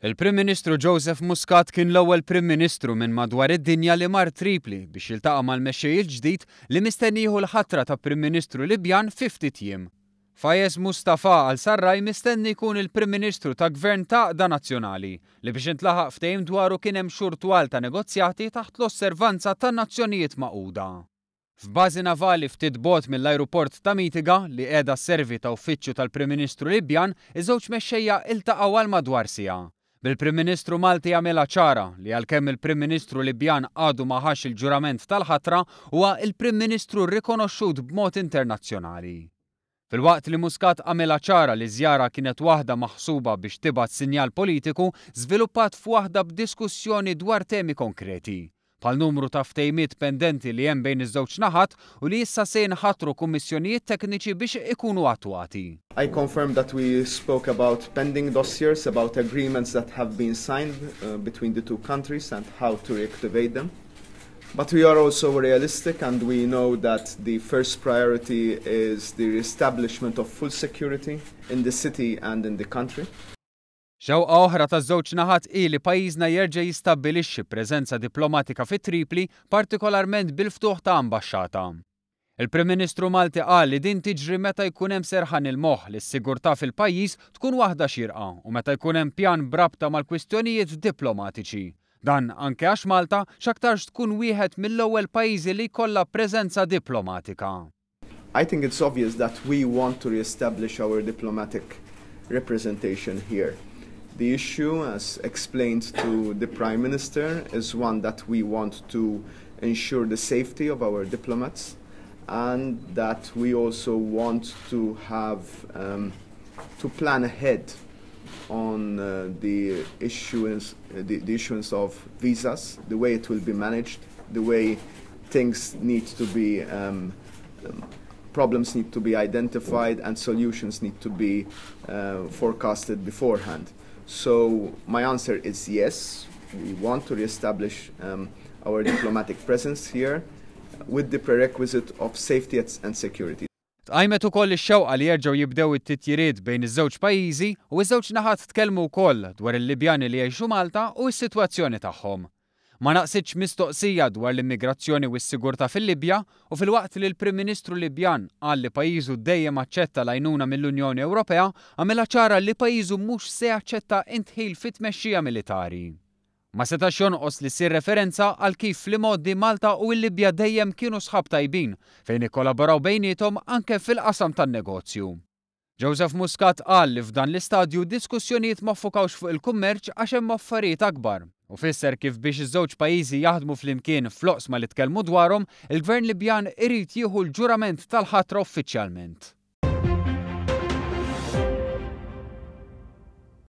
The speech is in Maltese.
Il-Prim Ministru Joseph Muscat kien l-ewwel Prim Ministru minn madwar id-dinja li mar Tripli biex jiltaqa' mal-mexxej il-ġdid li mistenni jieħu l-ħatra ta' Prim Ministru Libjan fi ftit jiem. Fayez Mustafa al-Sarraj mistenni jkun il-Prim Ministru ta' Gvern ta' Għaqda Nazzjonali li biex intlaħaq ftehim dwaru kien hemm xhur twal ta' negozjati taħt l-osservanza tan-Nazzjonijiet Magħquda. F'bażi navali ftit bogħod mill-ajruport ta' Mitiga li qiegħda sservi ta' uffiċċju tal-Prim Ministru Libjan, iż-żewġ mexxejja iltaqgħu għal madwar siegħa. Bil-Prim Ministru Malti jagħmilha ċara li għalkemm il-Prim Ministru Libjan għadu ma ħax il-ġurament tal-ħatra huwa il-Prim Ministru rikonoxxut b'mod internazzjonali. Filwaqt li Muscat għamilha ċara li żjara kienet waħda maħsuba biex tibgħat sinjal politiku, żviluppat f'waħda b'diskussjoni dwar temi konkreti, bħal numru ta' ftehimiet pendenti li hemm bejn iż-żewġ naħat u li issa se jinħattru kummissjonijiet tekniċi biex ikunu attwati. I confirm that we spoke about pending dossiers, about agreements that have been signed between the two countries and how to reactivate them. But we are also realistic and we know that the first priority is the reestablishment of full security in the city and in the country. Xewqa oħra taż-żewġ naħat hi li pajjiżna jerġa' jistabbilixxi preżenza diplomatika fi Tripli, partikolarment bil-ftuħ ta' ambaxxata. Il-Prim Ministru Malti qal li din tiġri meta jkun hemm serħan il-moħħ li s-sigurtà fil-pajjiż tkun waħda xierqa u meta jkun hemm pjan brabta mal-kwistjonijiet diplomatiċi. Dan anke għax Malta x'aktarx tkun wieħed mill-ewwel pajjiżi li jkollha preżenza diplomatika. I think it's obvious that we want to reestablish our diplomatic representation here. The issue, as explained to the Prime Minister, is one that we want to ensure the safety of our diplomats and that we also want to have to plan ahead on the issuance of visas, the way it will be managed, the way things need to be problems need to be identified and solutions need to be forecasted beforehand. So my answer is yes, we want to reestablish our diplomatic presence here with the prerequisite of safety and security. Tqajmet ukoll ix-xewqa li jerġgħu jibdew it-titjiriet bejn iż-żewġ pajjiżi u ż-żewġ naħat tkellmu wkoll dwar il-Libjani li jgħixu Malta u s-sitwazzjoni tagħhom. Ma naqsitx mistoqsija dwar l-immigrazzjoni u s-sigurtà fil-Libja u filwaqt li l-Prim Ministru Libjan qal li pajjiżu dejjem aċċetta l-għajnuna mill-Unjoni Ewropea, għamilha ċara li pajjiżu mhux se jaċċetta intħil fit-tmexxija militari. Ma setax jonqos li ssir referenza għal kif fl-imoddi Malta u l-Libja dejjem kienu sħab tajbin fejn ikkollaboraw bejniethom anke fil-qasam tan-negozju. Joseph Muscat qal li f'dan l-istadju diskussjonijiet ma ffokawx fuq il-kummerċ għax hemm affarijiet akbar u fisser kif biex iż-żewġ pajjiżi jaħdmu flimkien fl-oqsma li tkellmu dwarhom, il-Gvern Libjan irid jieħu l-ġurament tal-ħatra uffiċjalment.